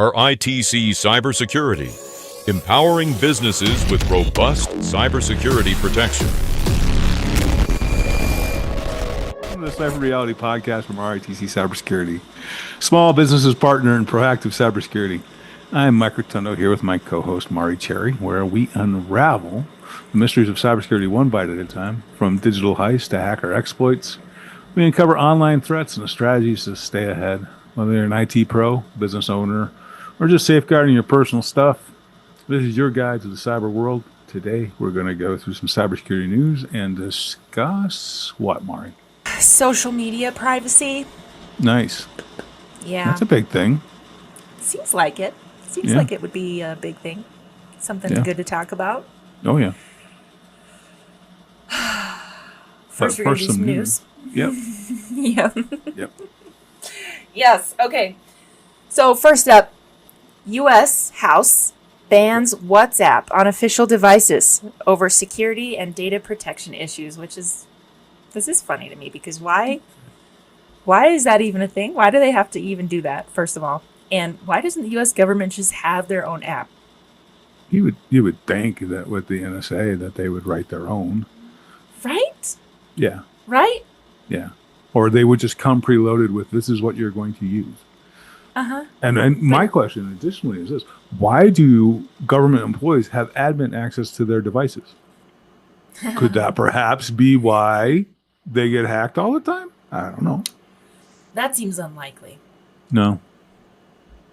RITC CyberSecurity, empowering businesses with robust cybersecurity protection. Welcome to the Ciphered Reality Podcast from RITC CyberSecurity, small businesses partner in proactive cybersecurity. I'm Mike Rotundo here with my co-host Mari Cherry, where we unravel the mysteries of cybersecurity one bite at a time, from digital heists to hacker exploits. We uncover online threats and the strategies to stay ahead. Whether you're an IT pro, business owner, or just safeguarding your personal stuff, this is your guide to the cyber world. Today, we're going to go through some cybersecurity news and discuss what, Mari? Social media privacy. Nice. Yeah. That's a big thing. Seems like it. Seems like it would be a big thing. Something good to talk about. Oh, yeah. First, we're going to do some news. Yep. Yep. Yes. Okay. So first up, U.S. House bans WhatsApp on official devices over security and data protection issues, this is funny to me because why is that even a thing? Why do they have to even do that, first of all? And why doesn't the U.S. government just have their own app? You would think that with the NSA that they would write their own. Right? Yeah. Right? Yeah. Or they would just come preloaded with, this is what you're going to use. Uh-huh. And my question additionally is this: why do government employees have admin access to their devices? Could that perhaps be why they get hacked all the time? I don't know. That seems unlikely. No.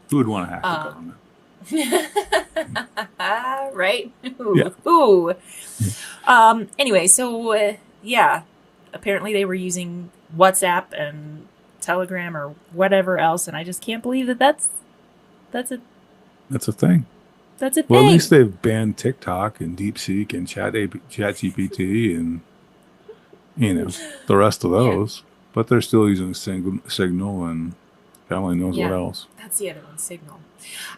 Who would want to hack the government? Right? Ooh. Yeah. Ooh. Anyway, so apparently they were using WhatsApp and Telegram or whatever else, and I just can't believe that's a thing. That's a thing. Well, at least they've banned TikTok and DeepSeek and ChatGPT and the rest of those, but they're still using Signal and God only knows what else. That's the other one, Signal.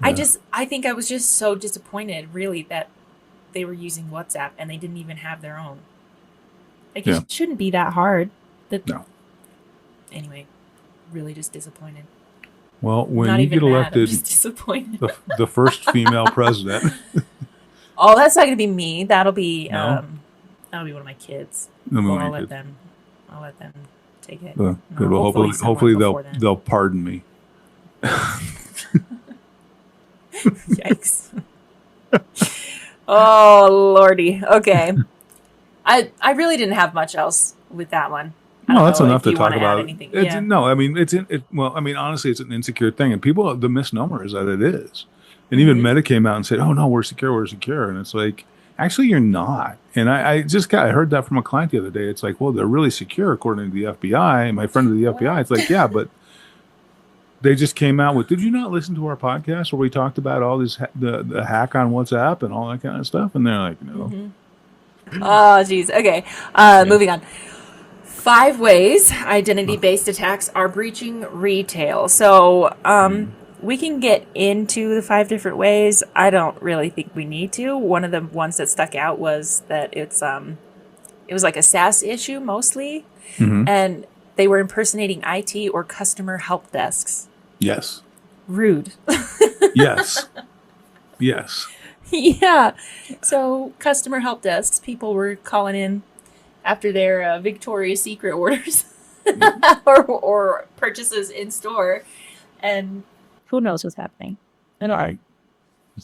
Yeah. I think I was just so disappointed, really, that they were using WhatsApp and they didn't even have their own. It shouldn't be that hard. No. Anyway, really just disappointed. Well, when Not you even get elected, I'm just disappointed. the first female president. Oh, that's not going to be me. That'll be no? That'll be one of my kids. I'll let them take it. Good. Well, hopefully they'll pardon me. Yikes. Oh, Lordy. Okay. I really didn't have much else with that one. No, that's enough to talk about. Honestly, it's an insecure thing. And the misnomer is that it is. And even Meta came out and said, oh, no, we're secure. And it's like, actually, you're not. And I heard that from a client the other day. It's like, well, they're really secure according to the FBI. My friend of the FBI, it's like, yeah, but they just came out with, did you not listen to our podcast where we talked about all this, the hack on WhatsApp and all that kind of stuff? And they're like, no. Mm-hmm. Oh, geez. Okay. Moving on. 5 ways identity-based attacks are breaching retail. So we can get into the 5 different ways. I don't really think we need to. One of the ones that stuck out was that it was like a SaaS issue mostly, and they were impersonating IT or customer help desks. Yes. Rude. Yes. Yeah. So customer help desks, people were calling in after their Victoria's Secret orders or purchases in store, and who knows what's happening. I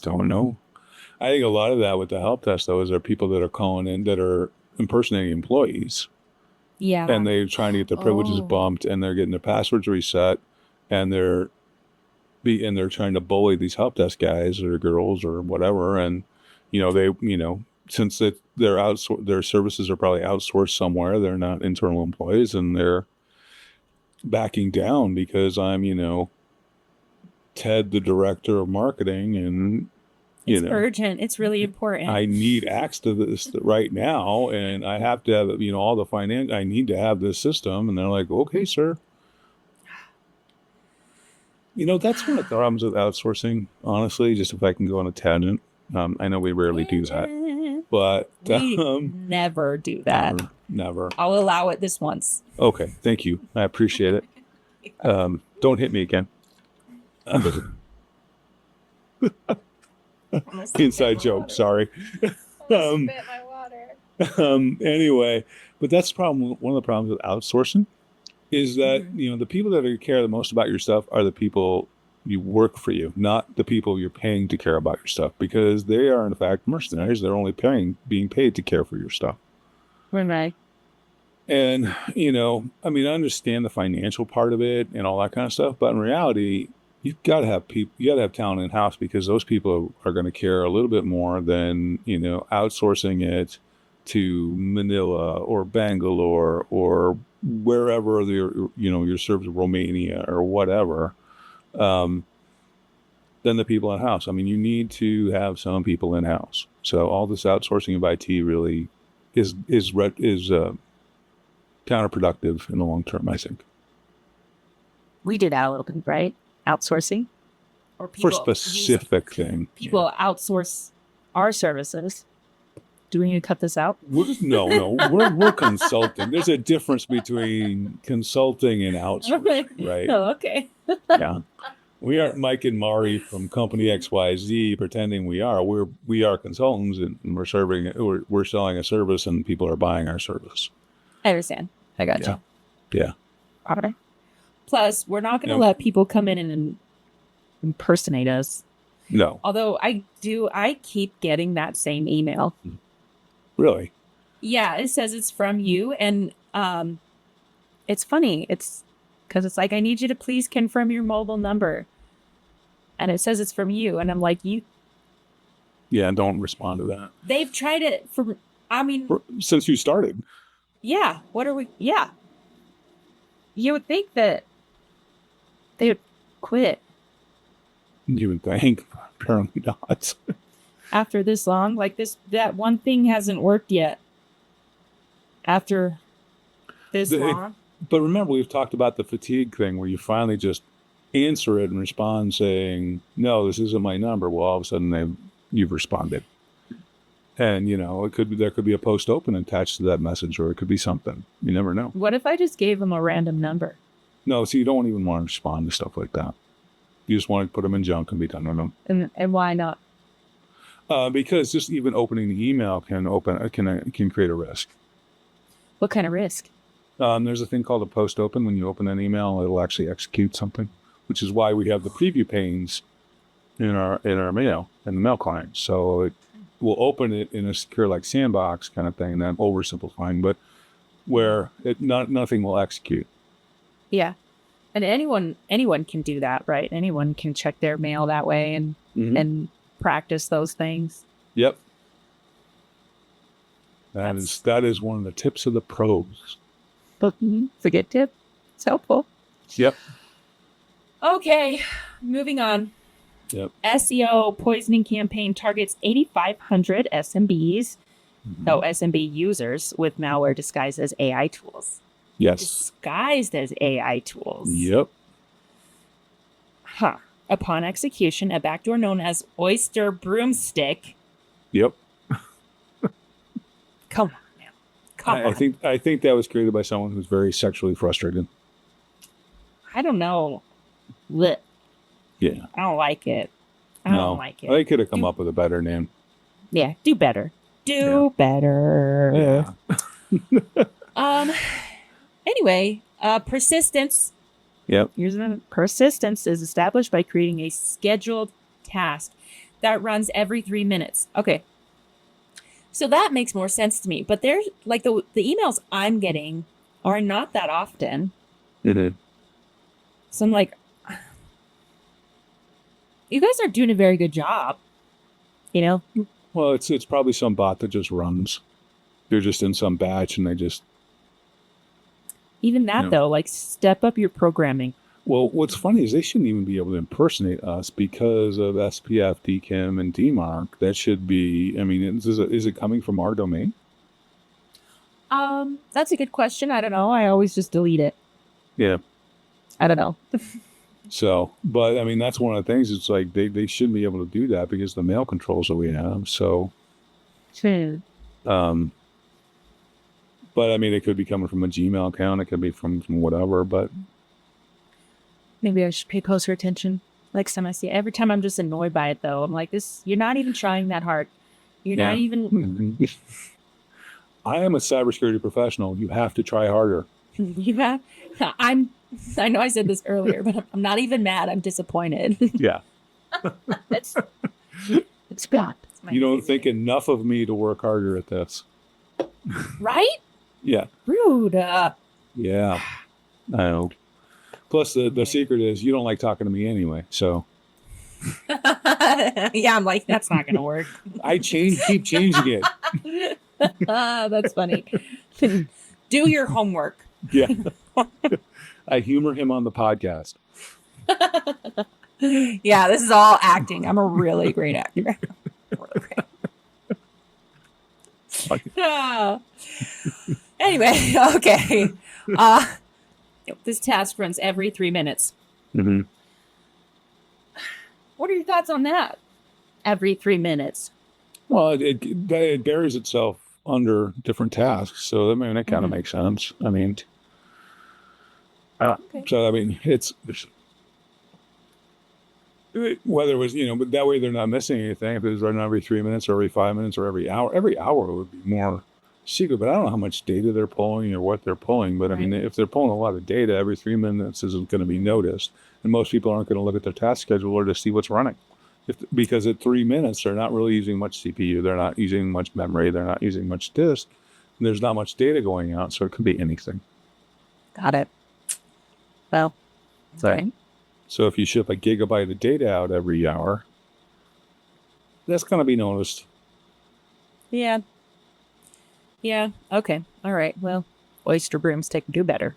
don't know. I think a lot of that with the help desk, though, is there are people that are calling in that are impersonating employees. Yeah. And they're trying to get their privileges bumped, and they're getting their passwords reset, and they're trying to bully these help desk guys or girls or whatever. And, since their services are probably outsourced somewhere, they're not internal employees, and they're backing down because I'm, Ted, the director of marketing, and it's urgent. It's really important. I need access to this right now, and I have to have all the finance. I need to have this system, and they're like, okay, sir. That's one of the problems with outsourcing. Honestly, just if I can go on a tangent, I know we rarely do that. But we never do that. Never. I'll allow it this once. Okay, thank you. I appreciate it. Don't hit me again. Inside joke. Sorry. Spit my water. Anyway, but that's the problem. One of the problems with outsourcing is that, the people that care the most about your stuff are the people you work for you, not the people you're paying to care about your stuff, because they are in fact mercenaries. They're only being paid to care for your stuff. Right. And, I understand the financial part of it and all that kind of stuff, but in reality, you've got to have people, you got to have talent in house, because those people are going to care a little bit more than, outsourcing it to Manila or Bangalore or wherever your service, Romania or whatever, than the people in house. You need to have some people in house. So all this outsourcing of IT really is counterproductive in the long term, I think. We do that a little bit, right? Outsourcing. Or people for specific thing. People outsource our services. Do we need to cut this out? No. We're consulting. There's a difference between consulting and outsourcing, right? Oh, okay. Yeah. We aren't Mike and Mari from Company XYZ pretending we are. We are consultants, and we're selling a service, and people are buying our service. I understand. I got you. Yeah. Okay. Plus, we're not going to let people come in and impersonate us. No. Although I keep getting that same email. Really? Yeah, it says it's from you, and it's funny. It's because it's like, I need you to please confirm your mobile number, and it says it's from you, and I'm like, you. Yeah, don't respond to that. They've tried it since you started. Yeah. What are we? Yeah. You would think that they would quit. You would think, apparently not. After this long, that one thing hasn't worked yet. After this long. But remember, we've talked about the fatigue thing, where you finally just answer it and respond saying, no, this isn't my number. Well, all of a sudden you've responded. And, there could be a post open attached to that message, or it could be something. You never know. What if I just gave them a random number? No, so you don't even want to respond to stuff like that. You just want to put them in junk and be done with them. And why not? Because just even opening the email can create a risk. What kind of risk? There's a thing called a post open. When you open an email, it'll actually execute something, which is why we have the preview panes in our mail, in the mail client. So it will open it in a secure sandbox kind of thing. And I'm oversimplifying, but where nothing will execute. Yeah. And anyone can do that, right? Anyone can check their mail that way and practice those things. Yep. That is one of the tips of the pros. It's a good tip. It's helpful. Yep. Okay, moving on. Yep. SEO poisoning campaign targets 8,500 SMBs, SMB users with malware disguised as AI tools. Yes. Disguised as AI tools. Yep. Huh. Upon execution, a backdoor known as Oyster Broomstick. Yep. Come on, man. Come on. I think that was created by someone who's very sexually frustrated. I don't know. Blech. Yeah. I don't like it. I don't like it. They could have come up with a better name. Yeah. Do better. Do better. Yeah. Anyway, persistence. Yep. Here's another. Persistence is established by creating a scheduled task that runs every 3 minutes. Okay. So that makes more sense to me. But there's the emails I'm getting are not that often. Mm-hmm. So I'm like, you guys are doing a very good job. Well, it's probably some bot that just runs. They're just in some batch and they just. Even that, though, step up your programming. Well, what's funny is they shouldn't even be able to impersonate us because of SPF, DKIM, and DMARC. That should be, is it coming from our domain? That's a good question. I don't know. I always just delete it. Yeah. I don't know. So, but that's one of the things. It's like they shouldn't be able to do that because of the mail controls that we have. So, True. But it could be coming from a Gmail account. It could be from whatever. But maybe I should pay closer attention. Next time I see it, every time I'm just annoyed by it, though. I'm like, you're not even trying that hard. You're not even. I am a cybersecurity professional. You have to try harder. You have. I know I said this earlier, but I'm not even mad. I'm disappointed. Yeah. It's God. You don't think enough of me to work harder at this. Right? Yeah. Rude. Yeah. I know. Plus, the secret is you don't like talking to me anyway. So. Yeah, I'm like, that's not going to work. I keep changing it. That's funny. Do your homework. Yeah. I humor him on the podcast. Yeah, this is all acting. I'm a really great actor. Anyway, okay. This task runs every 3 minutes. Mm-hmm. What are your thoughts on that? Every 3 minutes. Well, it buries itself under different tasks, so I mean, it kind of makes sense. I mean, so I mean, it's whether it was, but that way they're not missing anything. If it was running every 3 minutes or every 5 minutes or every hour would be more secret. But I don't know how much data they're pulling or what they're pulling. But I mean, if they're pulling a lot of data, every 3 minutes isn't going to be noticed, and most people aren't going to look at their task scheduler to see what's running. Because at 3 minutes, they're not really using much CPU, they're not using much memory, they're not using much disk. There's not much data going out, so it could be anything. Got it. Well, sorry. So if you ship a gigabyte of data out every hour, that's going to be noticed. Yeah. Yeah. Okay. All right. Well, oyster brooms do better.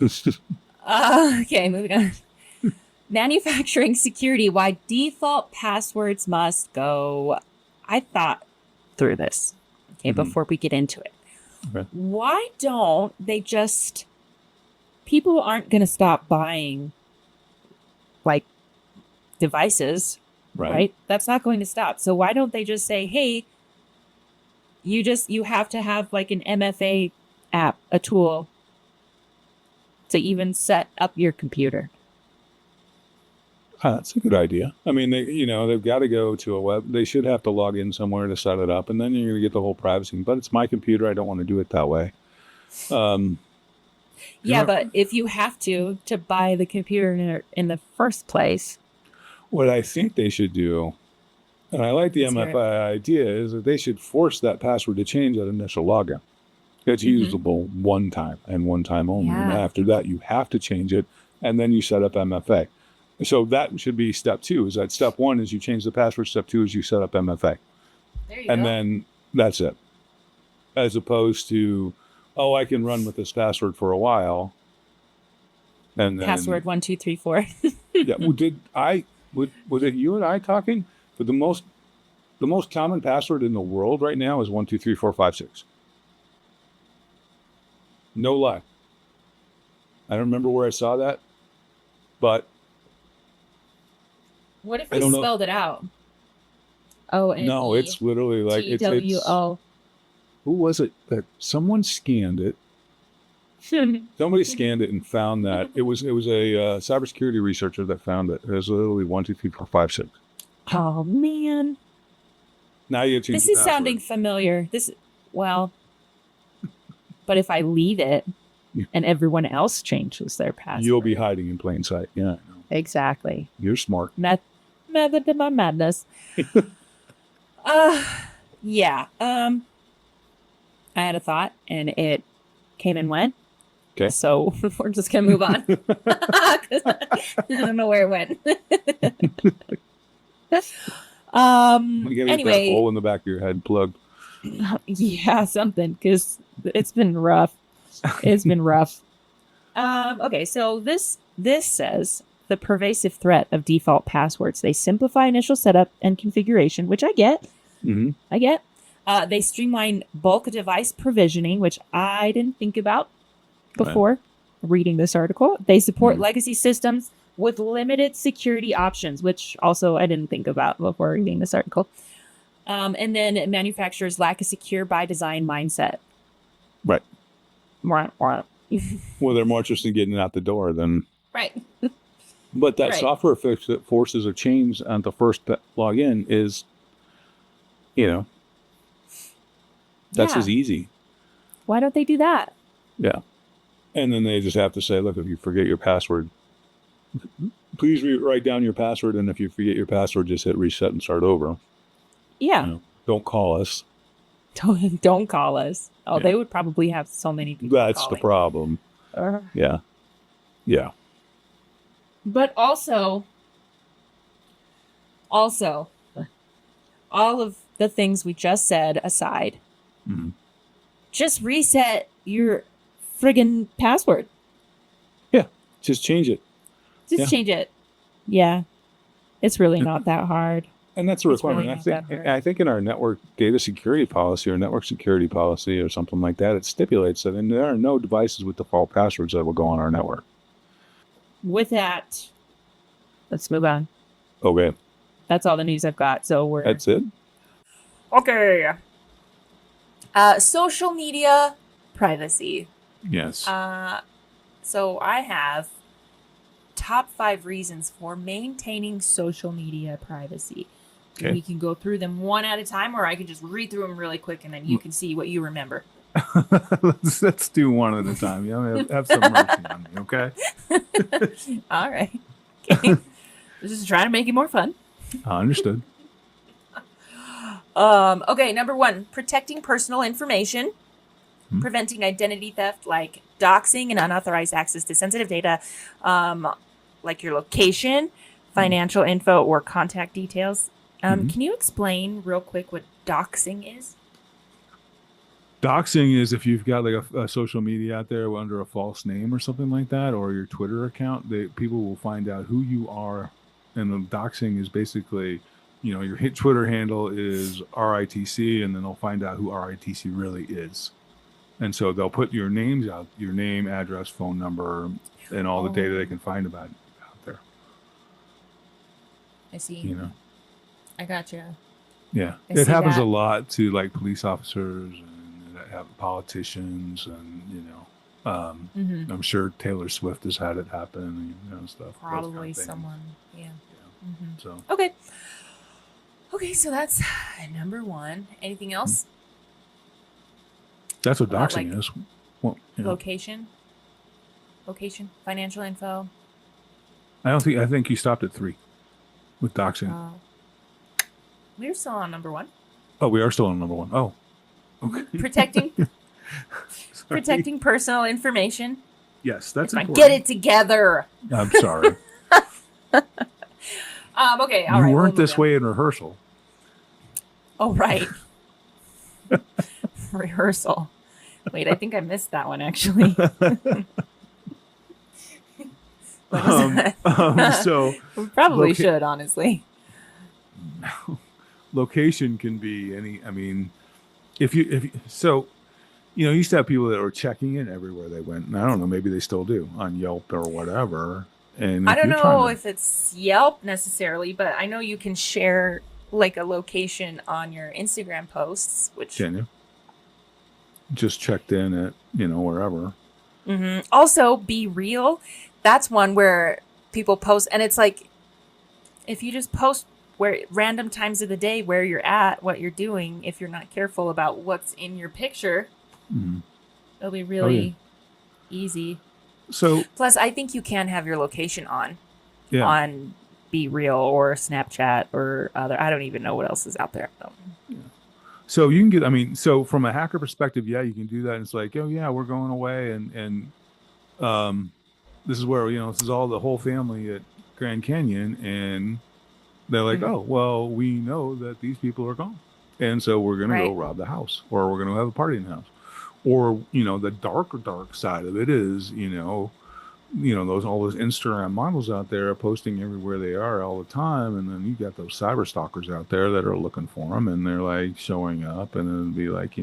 Okay, moving on. Manufacturing security, why default passwords must go. I thought through this, before we get into it. Okay. Why don't they just, people aren't going to stop buying like devices, right? That's not going to stop. So why don't they just say, hey, you have to have like an MFA app, a tool to even set up your computer. That's a good idea. I mean, they've got to go to a web. They should have to log in somewhere to set it up, and then you're going to get the whole privacy. But it's my computer. I don't want to do it that way. But if you have to buy the computer in the first place. What I think they should do, and I like the MFA idea, is that they should force that password to change at initial login. It's usable one time and one time only. Yeah. And after that, you have to change it, and then you set up MFA. So that should be step 2. Is that step 1 is you change the password. Step 2 is you set up MFA. There you go. And then that's it. As opposed to, I can run with this password for a while. And then password 1 2 3 4. Yeah. Was it you and I talking? But the most common password in the world right now is 1 2 3 4 5 6. No lie. I don't remember where I saw that, but. What if they spelled it out? No, it's literally like TWO. Who was it that someone scanned it? Somebody scanned it and found that it was a cybersecurity researcher that found it. It was literally 1 2 3 4 5 6. Oh man! Now you have to. This is sounding familiar. But if I leave it and everyone else changes their password, you'll be hiding in plain sight. Yeah, I know. Exactly. You're smart. Method to my madness. Yeah. I had a thought and it came and went. Okay. So we're just gonna move on. I don't know where it went. Anyway, that hole in the back of your head plugged. Yeah, something, because it's been rough. It's been rough. Okay, so this says the pervasive threat of default passwords. They simplify initial setup and configuration, which I get. Mm-hmm. I get. They streamline bulk device provisioning, which I didn't think about before reading this article. They support legacy systems with limited security options, which also I didn't think about before reading this article. And then manufacturers lack a secure by design mindset. Right. Well, they're more interested in getting it out the door than... Right. But that Right. software fix that forces a change on the first login is, that's Yeah. as easy. Why don't they do that? Yeah. And then they just have to say, look, if you forget your password, please write down your password. And if you forget your password, just hit reset and start over. Yeah. Don't call us. Don't call us. Oh, Yeah. they would probably have so many people. That's the problem. Yeah. Yeah. But also, all of the things we just said aside, just reset your friggin' password. Yeah. Just change it. Just change it. Yeah. It's really not that hard. And that's a requirement. Really I think in our network data security policy or network security policy or something like that, it stipulates that there are no devices with default passwords that will go on our network. With that, let's move on. Okay. That's all the news I've got. So That's it? Okay. Social media privacy. Yes. So I have top 5 reasons for maintaining social media privacy. Okay. We can go through them one at a time, or I can just read through them really quick, and then you can see what you remember. Let's do one at a time. Have some mercy on me, okay? All right. Okay. Just trying to make it more fun. Understood. Okay, number 1, protecting personal information. Preventing identity theft like doxing and unauthorized access to sensitive data, like your location, financial info, or contact details. Can you explain real quick what doxing is? Doxing is if you've got like a social media out there under a false name or something like that, or your Twitter account, people will find out who you are. And the doxing is basically, your Twitter handle is RITC, and then they'll find out who RITC really is. And so they'll put your names out, your name, address, phone number, and all the data they can find about out there. I see. I gotcha. Yeah. I It see happens that. a lot to like police officers and politicians and, I'm sure Taylor Swift has had it happen and stuff. Probably those kind of someone. Yeah. things. So Okay, so that's number 1. Anything else? that's what About, doxing like, is. Well, Location, financial info. I think you stopped at 3 with doxing. We're still on number 1. Oh, we are still on number 1. Oh, okay. Protecting personal information. Yes, that's Come on, important. get it together. I'm sorry. Okay, all right. You weren't we'll this move on. way in rehearsal. Oh, right. Rehearsal. Wait, I think I missed that one, actually. What was that? So We probably should, honestly. location can be any. I mean, if you used to have people that were checking in everywhere they went, and I don't know, maybe they still do on Yelp or whatever. And I don't know if it's Yelp necessarily, but I know you can share like a location on your Instagram posts, which can you just checked in at wherever. Also Be Real. That's one where people post, and it's like if you just post where random times of the day where you're at, what you're doing, if you're not careful about what's in your picture, it'll be really easy. So Plus, I think you can have your location on yeah. Be Real or Snapchat or other. I don't even know what else is out there. So you can get, so from a hacker perspective, yeah, you can do that. And it's like, oh yeah, we're going away. And this is where, this is all the whole family at Grand Canyon. And they're like, oh, well, we know that these people are gone. And so we're going to go rob the house, or we're going to have a party in the house. Or, the dark side of it is, all those Instagram models out there are posting everywhere they are all the time. And then you got those cyber stalkers out there that are looking for them, and they're like showing up, and then be like,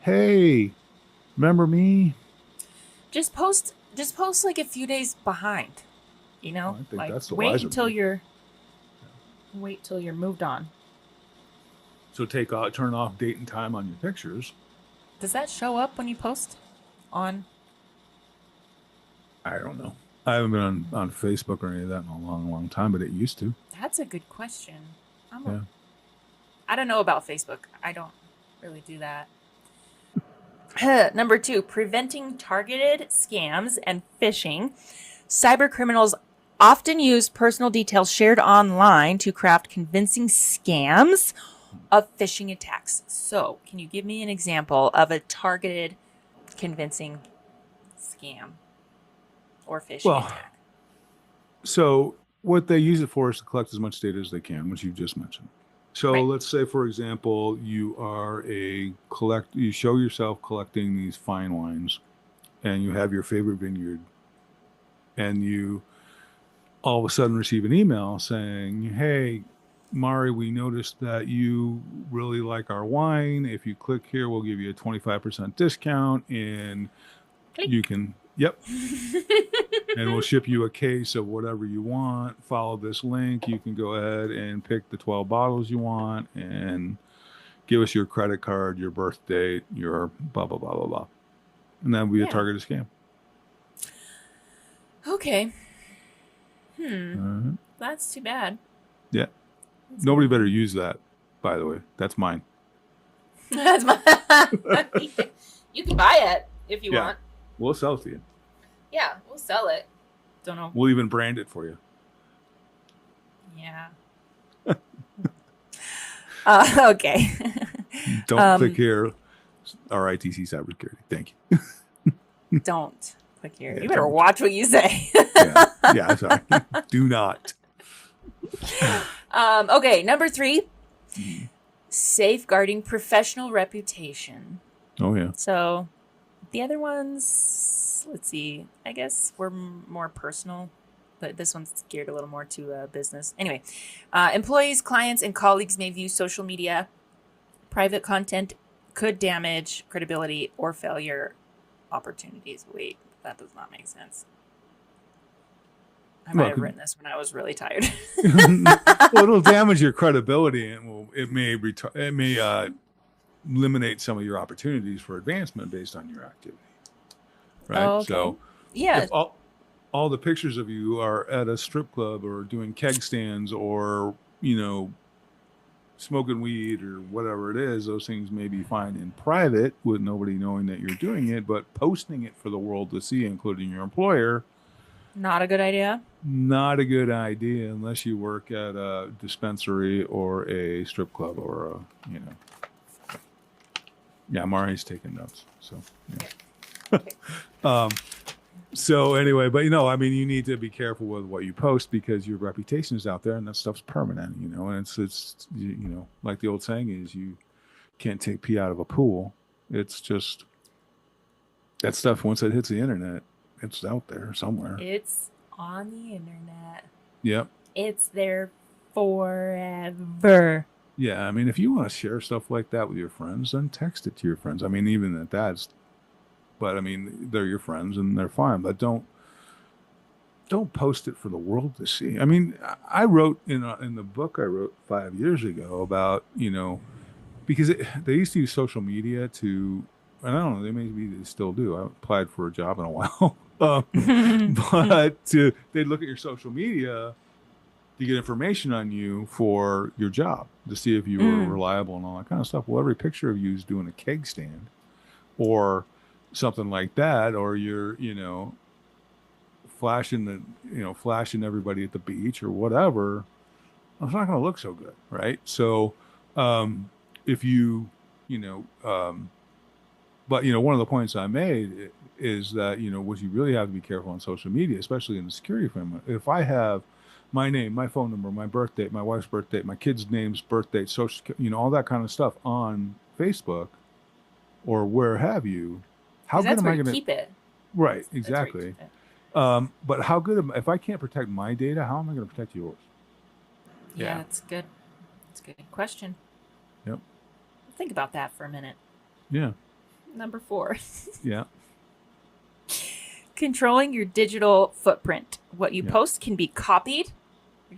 hey, remember me? Just post like a few days behind, I think like that's the wait wiser till move. wait till you're moved on. So turn off date and time on your pictures. Does that show up when you post on? I don't know. I haven't been on Facebook or any of that in a long, long time, but it used to. That's a good question. Yeah. I don't know about Facebook. I don't really do that. Number 2, preventing targeted scams and phishing. Cyber criminals often use personal details shared online to craft convincing scams of phishing attacks. So, can you give me an example of a targeted, convincing scam or phishing attack? So what they use it for is to collect as much data as they can, which you just mentioned. So let's say, for example, you show yourself collecting these fine wines, and you have your favorite vineyard, and you all of a sudden receive an email saying, "Hey, Mari, we noticed that you really like our wine. If you click here, we'll give you a 25% discount, and you can, and we'll ship you a case of whatever you want. Follow this link. You can go ahead and pick the 12 bottles you want and give us your credit card, your birth date, your blah, blah, blah, blah, blah." And that would be a targeted scam. Okay. That's too bad. Yeah. Nobody better use that, by the way. That's mine. That's my. You can buy it if you want. We'll sell it to you. Yeah, we'll sell it. Don't know. We'll even brand it for you. Yeah. Okay. Don't click here. RITC CyberSecurity. Thank you. Don't click here. You better watch what you say. Yeah, sorry. Do not. Okay, number 3. Safeguarding professional reputation. Oh, yeah. So the other ones, let's see, I guess were more personal, but this one's geared a little more to business. Anyway, employees, clients, and colleagues may view social media. Private content could damage credibility or failure opportunities. Wait, that does not make sense. I might have written this when I was really tired. Well, it'll damage your credibility, and it may eliminate some of your opportunities for advancement based on your activity. Right. Oh, okay. So, if all the pictures of you are at a strip club or doing keg stands or smoking weed or whatever it is, those things may be fine in private with nobody knowing that you're doing it, but posting it for the world to see, including your employer. Not a good idea. Not a good idea unless you work at a dispensary or a strip club or Yeah, Mari's taking notes. So, yeah. So anyway, but you need to be careful with what you post because your reputation is out there and that stuff's permanent, and it's like the old saying is you can't take pee out of a pool. It's just that stuff, once it hits the internet, it's out there somewhere. It's on the internet. Yep. It's there forever. Yeah, if you want to share stuff like that with your friends, then text it to your friends. Even at that, but they're your friends and they're fine. But don't post it for the world to see. I wrote in the book I wrote 5 years ago about because they used to use social media to, and I don't know, they still do. I applied for a job in a while. But they'd look at your social media to get information on you for your job, to see if you were reliable and all that kind of stuff. Well, every picture of you is doing a keg stand or something like that, or you're, flashing everybody at the beach or whatever. It's not going to look so good, right? So if you, but one of the points I made is that what you really have to be careful on social media, especially in the security framework. If I have my name, my phone number, my birth date, my wife's birth date, my kids' names, birth date, social, all that kind of stuff on Facebook or where have you, how good am I going to keep it? Right, exactly. But how good if I can't protect my data, how am I going to protect yours? Yeah, that's good. That's a good question. Yep. Think about that for a minute. Yeah. Number 4. Yeah. Controlling your digital footprint. What you post can be copied.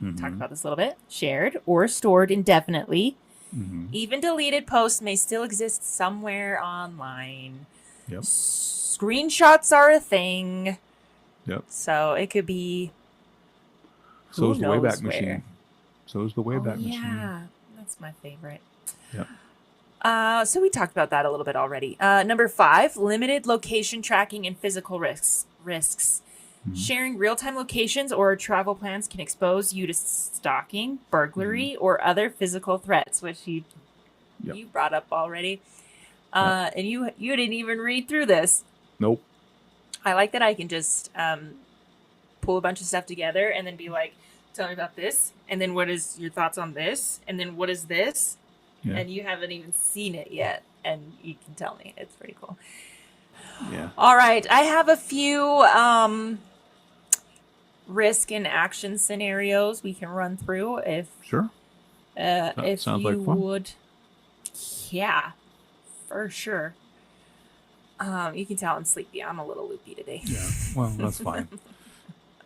We talked about this a little bit. Shared or stored indefinitely. Even deleted posts may still exist somewhere online. Yep. Screenshots are a thing. Yep. So it could be. So is the knows Wayback where. Machine. So is the Wayback Machine. Yeah, that's my favorite. Yep. So we talked about that a little bit already. Number 5, limited location tracking and physical risks. Mm-hmm. Sharing real-time locations or travel plans can expose you to stalking, burglary, or other physical threats, which you brought up already. And you didn't even read through this. Nope. I like that I can just pull a bunch of stuff together and then be like, tell me about this, and then what is your thoughts on this, and then what is this? Yeah. And you haven't even seen it yet, and you can tell me. It's pretty cool. Yeah. All right. I have a few risk and action scenarios we can run through if Sure. if sounds you like fun. would. Yeah, for sure. You can tell I'm sleepy. I'm a little loopy today. Yeah. Well, that's fine.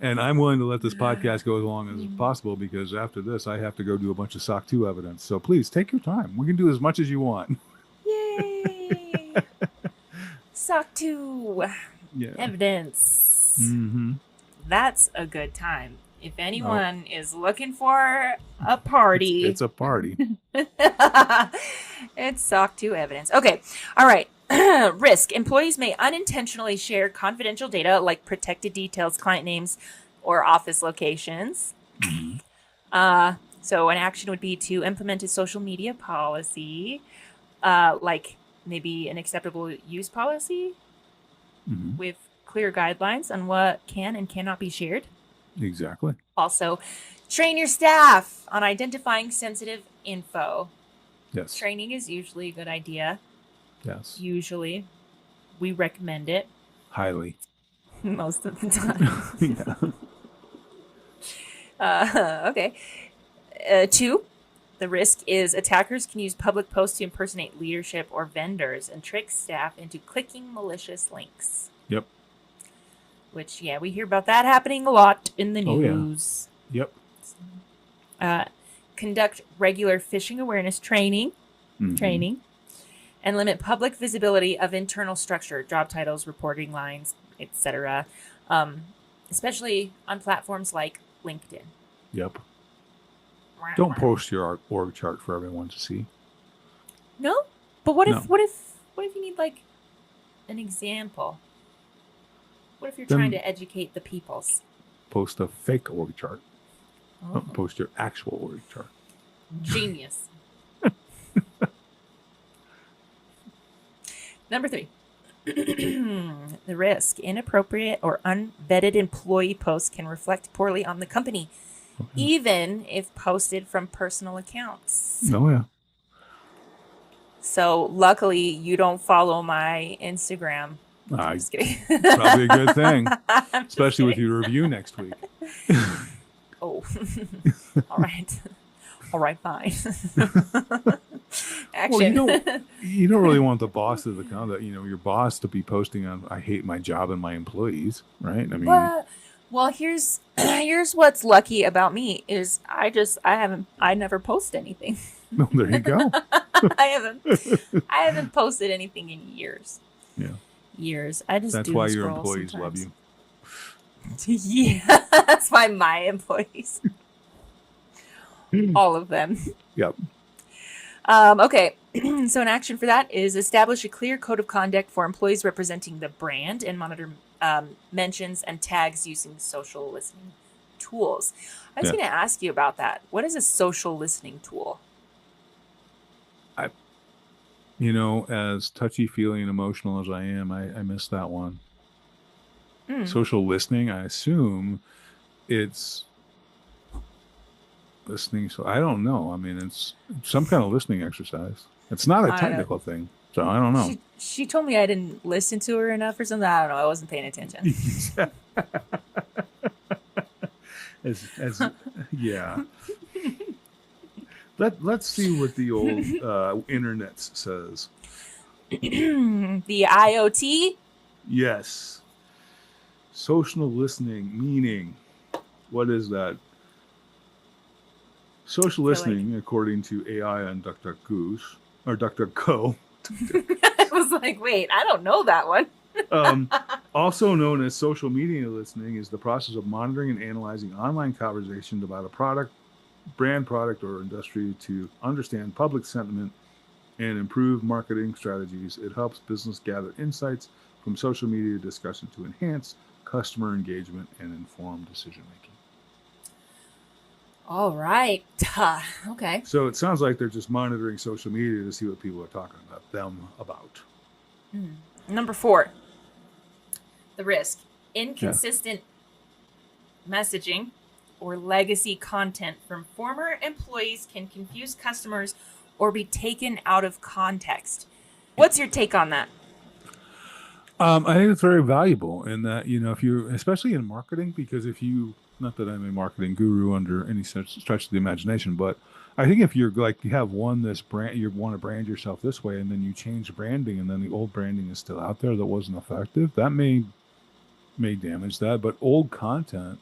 And I'm willing to let this podcast go as long as possible because after this, I have to go do a bunch of SOC 2 evidence. So please take your time. We can do as much as you want. Yay! SOC 2 evidence. Mm-hmm. That's a good time. If anyone is looking for a party, It's a party. it's SOC 2 evidence. Okay. All right. Risk. Employees may unintentionally share confidential data like protected details, client names, or office locations. Mm-hmm. So an action would be to implement a social media policy, like maybe an acceptable use policy Mm-hmm. with clear guidelines on what can and cannot be shared. Exactly. Also, train your staff on identifying sensitive info. Yes. Training is usually a good idea. Yes. Usually, we recommend it Highly. most of the time. Yeah. Okay. 2, the risk is attackers can use public posts to impersonate leadership or vendors and trick staff into clicking malicious links. Yep. Which, we hear about that happening a lot in the Oh, yeah. news. Yep. Conduct regular phishing awareness training, Mm-hmm. and limit public visibility of internal structure, job titles, reporting lines, etc., especially on platforms like LinkedIn. Yep. Don't post your org chart for everyone to see. No, but what if No. what if you need like an example? What if you're Then- trying to educate the peoples? Post a fake org chart. Oh, Don't post your actual org chart. genius. Number 3. The risk. Inappropriate or unvetted employee posts can reflect poorly on the company, even if posted from personal accounts. Oh, yeah. So luckily you don't follow my Instagram. I'm just kidding. Probably a good thing, I'm just especially with kidding. your review next week. Oh, all right. All right, fine. Action. Well, you don't really want the boss of the company, your boss to be posting on, I hate my job and my employees, right? I mean, well, here's what's lucky about me is I never post anything. no, there you go. I haven't posted anything in years. Yeah. Years. I just That's doom why your scroll employees sometimes. love you. Yeah, that's why my employees, all of them. Yep. Okay, so an action for that is establish a clear code of conduct for employees representing the brand and monitor mentions and tags using social listening tools. I was Yeah. going to ask you about that. What is a social listening tool? As touchy-feely and emotional as I am, I miss that one. Social listening, I assume it's listening. So I don't know. I mean, it's some kind of listening exercise. It's not a technical thing. So I don't know. She told me I didn't listen to her enough or something. I don't know. I wasn't paying attention. Yeah. Let's see what the old internet says. The IoT? Yes. Social listening, meaning, what is that? Social listening, according to AI and DuckDuckGo, or DuckDuckGo. I was like, wait, I don't know that one. Also known as social media listening is the process of monitoring and analyzing online conversations about a product, brand, product, or industry to understand public sentiment and improve marketing strategies. It helps business gather insights from social media discussion to enhance customer engagement and inform decision making. All right. Okay. So it sounds like they're just monitoring social media to see what people are talking about them about. Number 4, the risk. Inconsistent messaging or legacy content from former employees can confuse customers or be taken out of context. What's your take on that? I think it's very valuable in that, if you, especially in marketing, because if you, not that I'm a marketing guru under any such stretch of the imagination, but I think if you're like, you have this brand, you want to brand yourself this way, and then you change branding, and then the old branding is still out there that wasn't effective, that may damage that. But old content,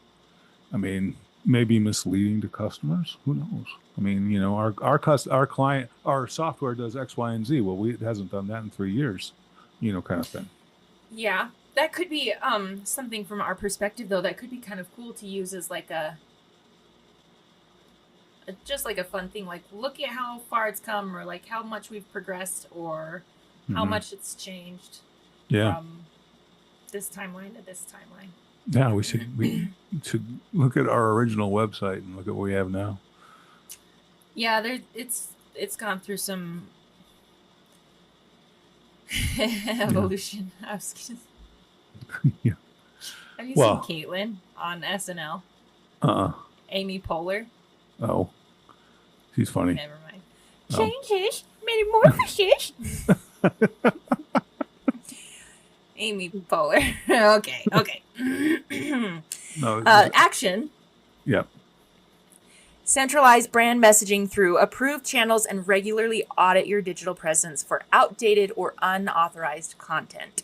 may be misleading to customers. Who knows? Our client, our software does X, Y, and Z. Well, it hasn't done that in 3 years, kind of thing. Yeah, that could be something from our perspective, though. That could be kind of cool to use as like just like a fun thing. Like, look at how far it's come, or like how much we've progressed, or how much it's changed. Yeah. From this timeline to this timeline. Yeah, we should look at our original website and look at what we have now. Yeah, it's gone through some evolution. I was gonna... Yeah. Have you seen Caitlin on SNL? Amy Poehler. Oh, she's funny. Never mind. Changes, metamorphosis. Amy Poehler. Okay. No. Action. Yep. Centralize brand messaging through approved channels and regularly audit your digital presence for outdated or unauthorized content.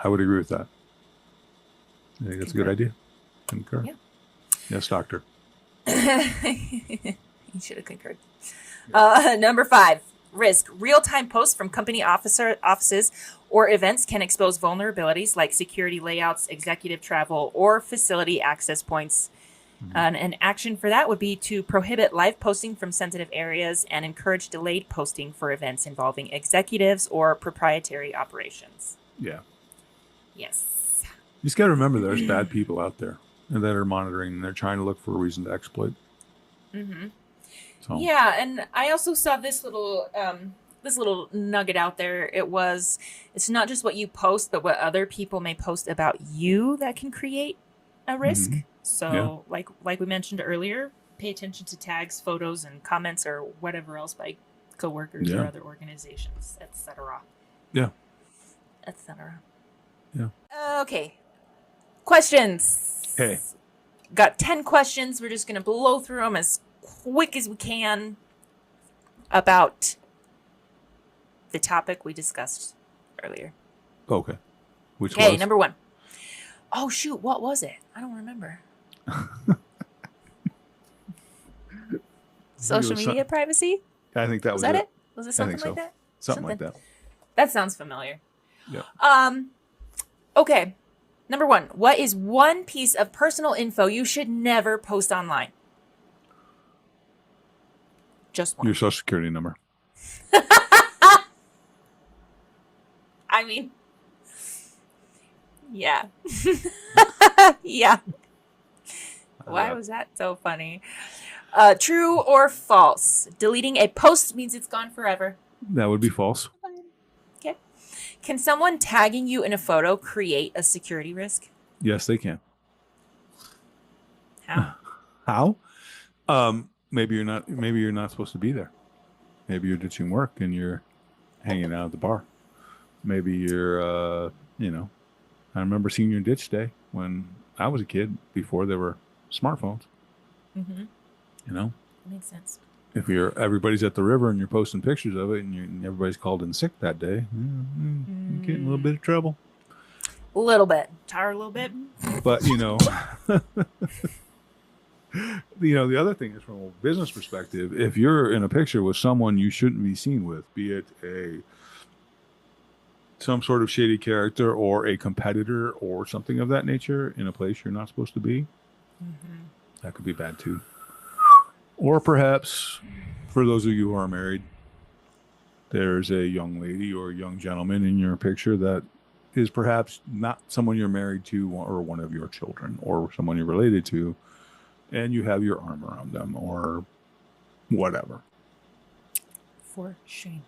I would agree with that. I think that's a good idea. Concur. Yeah. Yes, doctor. You should have concurred. Number 5, risk. Real-time posts from company offices or events can expose vulnerabilities like security layouts, executive travel, or facility access points. An action for that would be to prohibit live posting from sensitive areas and encourage delayed posting for events involving executives or proprietary operations. Yeah. Yes. You just got to remember there's bad people out there that are monitoring, and they're trying to look for a reason to exploit. Mm-hmm. So. Yeah, and I also saw this little nugget out there. It's not just what you post, but what other people may post about you that can create a risk. Mm-hmm. So, like we mentioned earlier, pay attention to tags, photos, and comments, or whatever else by coworkers or other organizations, etc. Yeah. Etc. Yeah. Okay. Questions. Hey. Got 10 questions. We're just going to blow through them as quick as we can about the topic we discussed earlier. Okay. Which was? Okay, number 1. Oh, shoot. What was it? I don't remember. Social media privacy? I think that was it. Was it something like that? Something like that. That sounds familiar. Yeah. Okay. Number 1. What is one piece of personal info you should never post online? Just one. Your social security number. I mean, yeah. Yeah. Why was that so funny? True or false? Deleting a post means it's gone forever. That would be false. Okay. Can someone tagging you in a photo create a security risk? Yes, they can. How? How? Maybe you're not supposed to be there. Maybe you're ditching work and you're hanging out at the bar. Maybe you're, I remember senior ditch day when I was a kid before there were smartphones. Mm-hmm. Makes sense. If everybody's at the river and you're posting pictures of it and everybody's called in sick that day, you're getting a little bit of trouble. A little bit. Tar a little bit. But, the other thing is from a business perspective, if you're in a picture with someone you shouldn't be seen with, be it a some sort of shady character or a competitor or something of that nature in a place you're not supposed to be, that could be bad too. Or perhaps, for those of you who are married, there's a young lady or a young gentleman in your picture that is perhaps not someone you're married to or one of your children or someone you're related to, and you have your arm around them or whatever. For shame.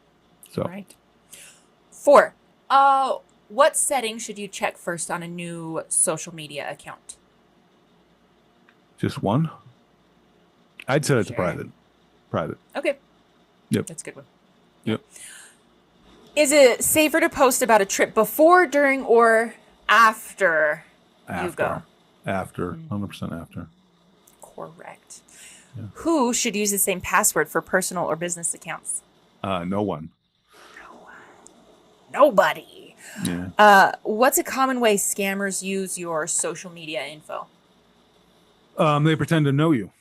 So, Right. 4. What settings should you check first on a new social media account? just one? I'd set it to Sure. private. Private. Okay. Yep. That's a good one. Yep. Is it safer to post about a trip before, during, or after you go? After. 100% after. Correct. Yeah. Who should use the same password for personal or business accounts? No one. Nobody. Yeah. What's a common way scammers use your social media info? They pretend to know you,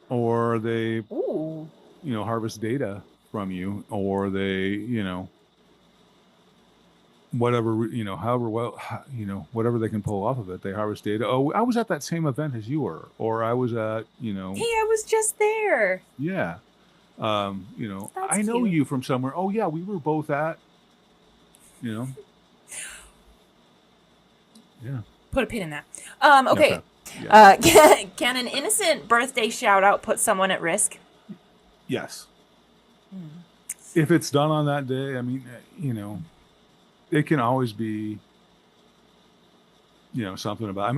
or they, Ooh. harvest data from you, or they, whatever, however well, whatever they can pull off of it, they harvest data. Oh, I was at that same event as you were, or I was at, Hey, I was just there. yeah. I know cute. you from somewhere. Oh yeah, we were both at, Yeah. Put a pin in that. Okay. Yeah. Can an innocent birthday shout out put someone at risk? Yes. If it's done on that day, I mean, it can always be, something about,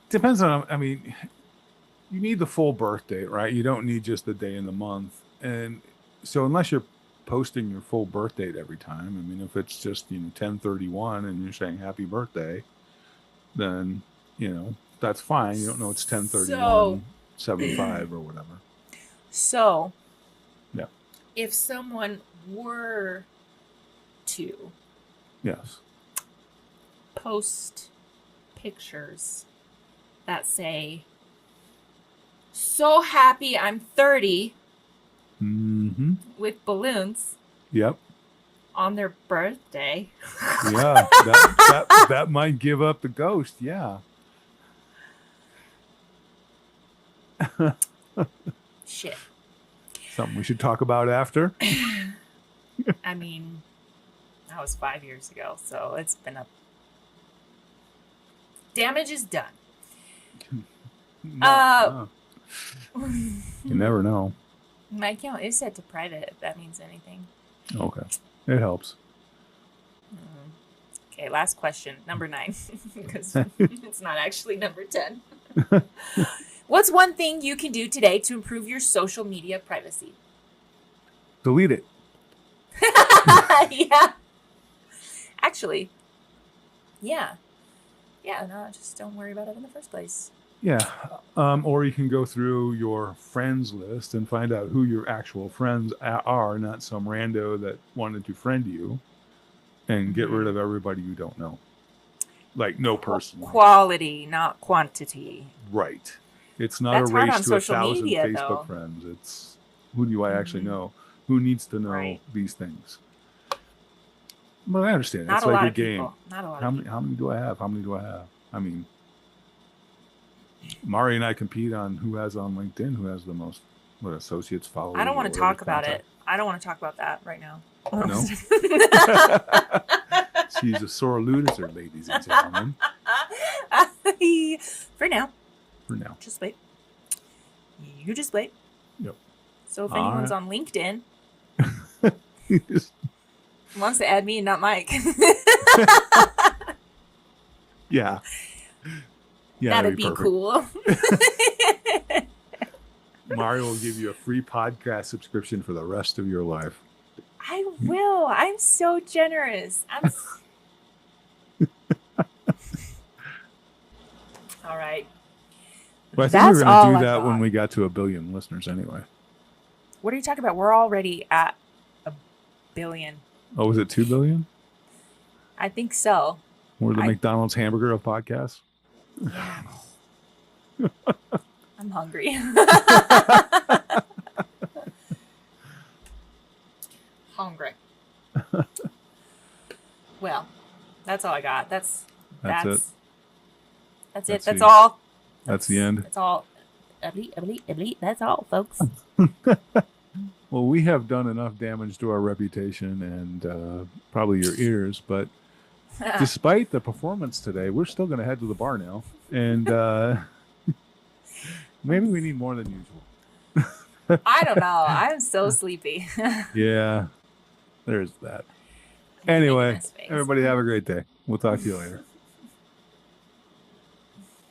depends on, you need the full birth date, right? You don't need just the day and the month. And so unless you're posting your full birth date every time, if it's just, 10/31 and you're saying happy birthday, then, that's fine. You don't know it's 10/31, 75 or whatever. So, Yeah. if someone were to Yes. post pictures that say, so happy I'm 30 Mm-hmm. with balloons Yep. on their birthday. Yeah. that might give up the ghost. Yeah. Shit. Something we should talk about after. That was 5 years ago, so it's been a... Damage is done. No. You never know. My account is set to private, if that means anything. Okay. It helps. Okay, last question, number 9, because it's not actually number 10. What's one thing you can do today to improve your social media privacy? Delete it. Yeah. Actually, yeah. Yeah, no, just don't worry about it in the first place. Yeah. Or you can go through your friends list and find out who your actual friends are, not some rando that wanted to friend you, and get rid of everybody you don't know. Like, no person. Quality, not quantity. Right. It's not That's a hard race on to 1,000 social media, Facebook though. friends. It's who do I actually know? Who needs to know Right. these things? But I understand. Not It's a like lot a of game. people. Not a lot How of many, people. how many do I have? How many do I have? Mari and I compete on who has on LinkedIn, who has the most associates, followers. I don't want or to talk whatever about contact. it. I don't want to talk about that right now. No. She's a sore loser, ladies and gentlemen. For now. For now. Just wait. You just wait. Yep. So if All anyone's right. on LinkedIn, wants to add me and not Mike, Yeah. Yeah, that'd be perfect. cool. Mario will give you a free podcast subscription for the rest of your life. I will. I'm so generous. All right. But I think That's we were all going to I do that when thought. we got to 1 billion listeners anyway. What are you talking about? We're already at 1 billion. Oh, was it 2 billion? I think so. We're the McDonald's hamburger of podcasts? Yeah. I'm hungry. Hungry. That's all I got. That's it. it. Let's That's see. all. That's the end. That's all. That's all, folks. Well, we have done enough damage to our reputation and probably your ears, but despite the performance today, we're still going to head to the bar now, and maybe we need more than usual. I don't know. I'm so sleepy. Yeah, there's that. Anyway, Goodness sakes. everybody have a great day. We'll talk to you later.